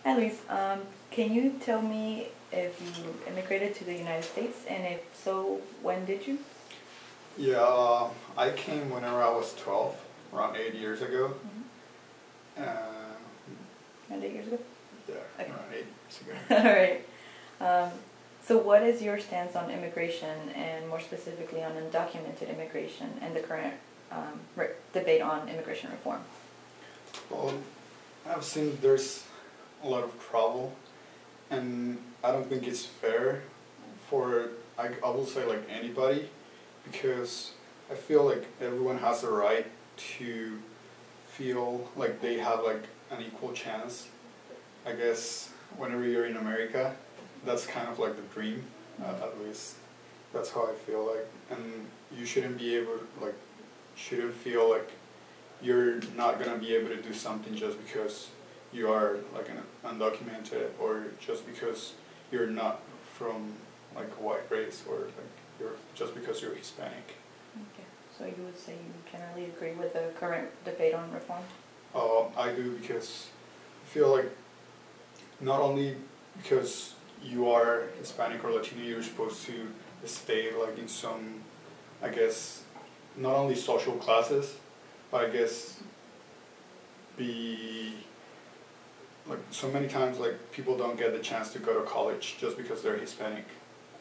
Hi, Luis. Can you tell me if you immigrated to the United States, and if so, when did you? Yeah, I came whenever I was 12, around 8 years ago. Uh, Around 8 years ago? yeah, Okay. around 8 years ago. All right. So what is your stance on immigration, and more specifically on undocumented immigration and the current debate on immigration reform? Well, I've seen there's a lot of trouble, and I don't think it's fair for, I will say, like anybody, because I feel like everyone has a right to feel like they have like an equal chance. I guess whenever you're in America, that's kind of like the dream, at least that's how I feel like, and you shouldn't be able, like, shouldn't feel like you're not gonna be able to do something just because you are like an undocumented, or just because you're not from like a white race, or like you're just because you're Hispanic. Okay. So you would say you generally agree with the current debate on reform? I do, because I feel like not only because you are Hispanic or Latino, you're supposed to stay like in some, I guess, not only social classes, but I guess be like, so many times like people don't get the chance to go to college just because they're Hispanic,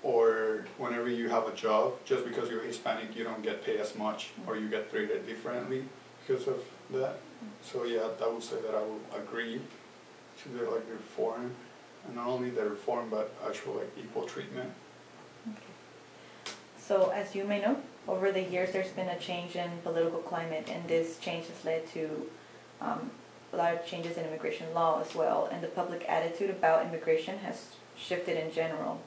or whenever you have a job, just because you're Hispanic you don't get paid as much, or you get treated differently because of that. So yeah, I would say that I would agree to the like reform, and not only the reform but actual like equal treatment. Okay. So as you may know, over the years there's been a change in political climate, and this change has led to a lot of changes in immigration law as well, and the public attitude about immigration has shifted in general.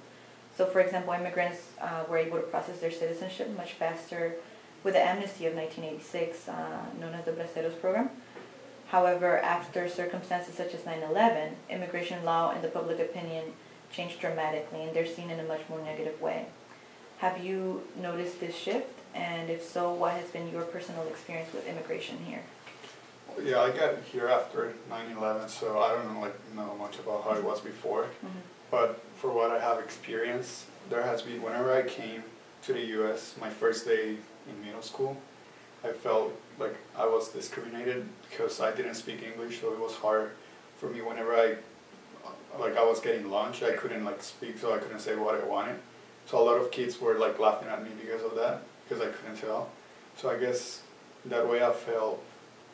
So for example, immigrants were able to process their citizenship much faster with the amnesty of 1986, known as the Braceros Program. However, after circumstances such as 9/11, immigration law and the public opinion changed dramatically, and they're seen in a much more negative way. Have you noticed this shift? And if so, what has been your personal experience with immigration here? Yeah, I got here after 9/11, so I don't know much about how it was before. But for what I have experienced, there has been, whenever I came to the U.S., my first day in middle school, I felt like I was discriminated because I didn't speak English, so it was hard for me whenever I was getting lunch, I couldn't like speak, so I couldn't say what I wanted. So a lot of kids were like laughing at me because of that, because I couldn't tell. So I guess that way I felt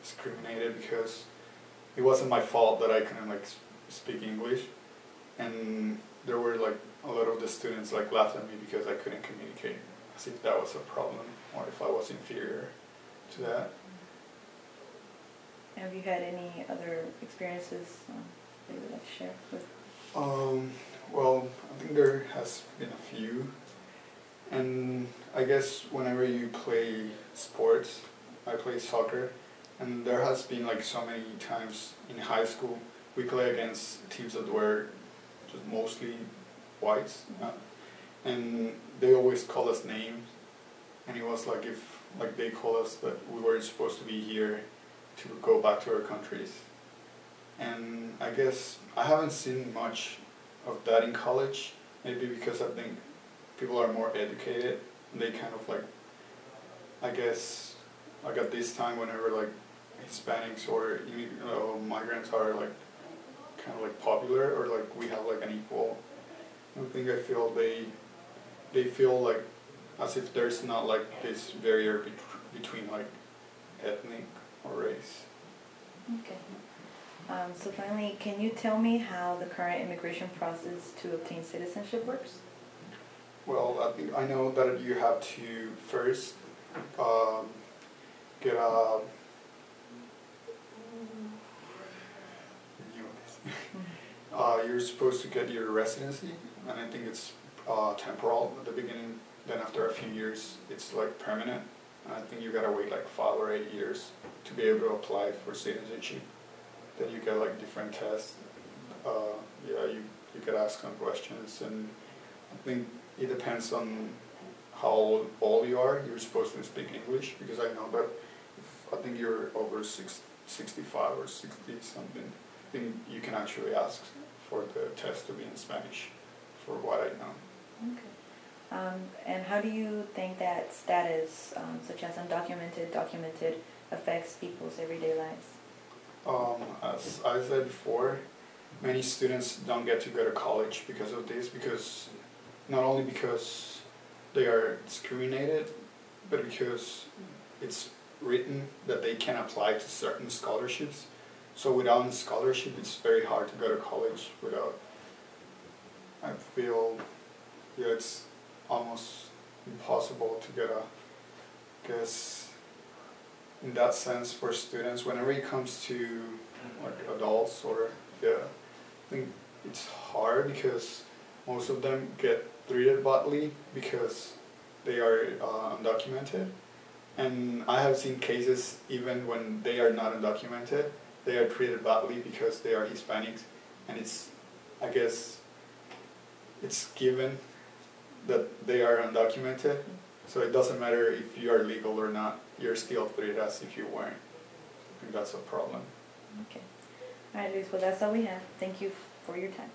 discriminated, because it wasn't my fault that I couldn't like speak English, and there were like a lot of the students like laughed at me because I couldn't communicate, as if that was a problem, or if I was inferior to that. Have you had any other experiences that you would like to share with? Well, I think there has been a few, and I guess whenever you play sports, I play soccer, and there has been like so many times in high school we play against teams that were just mostly whites, and they always call us names, and it was like if like they call us that we weren't supposed to be here to go back to our countries. And I guess I haven't seen much of that in college, maybe because I think people are more educated, and they kind of like, I guess, like at this time whenever like Hispanics or migrants are like kind of like popular, or like we have like an equal, I don't think I feel they feel like as if there's not like this barrier between like ethnic or race. Okay. So finally, can you tell me how the current immigration process to obtain citizenship works? Well, I know that you have to first get a you're supposed to get your residency, and I think it's temporal at the beginning. Then after a few years, it's like permanent. And I think you gotta wait like 5 or 8 years to be able to apply for citizenship. Then you get like different tests. Yeah, you get asked some questions, and I think it depends on how old you are. You're supposed to speak English, because I know that if I think you're over 65 or 60 something, think you can actually ask for the test to be in Spanish, for what I know. Okay. And how do you think that status, such as undocumented, documented, affects people's everyday lives? As I said before, many students don't get to go to college because of this, because not only because they are discriminated, but because it's written that they can apply to certain scholarships. So without a scholarship, it's very hard to go to college without, I feel, yeah, it's almost impossible to get a, guess, in that sense for students. Whenever it comes to like adults or, yeah, I think it's hard because most of them get treated badly because they are undocumented. And I have seen cases even when they are not undocumented, they are treated badly because they are Hispanics, and it's, I guess, it's given that they are undocumented, so it doesn't matter if you are legal or not, you're still treated as if you weren't. I think that's a problem. Okay. All right, Luis, well, that's all we have. Thank you for your time.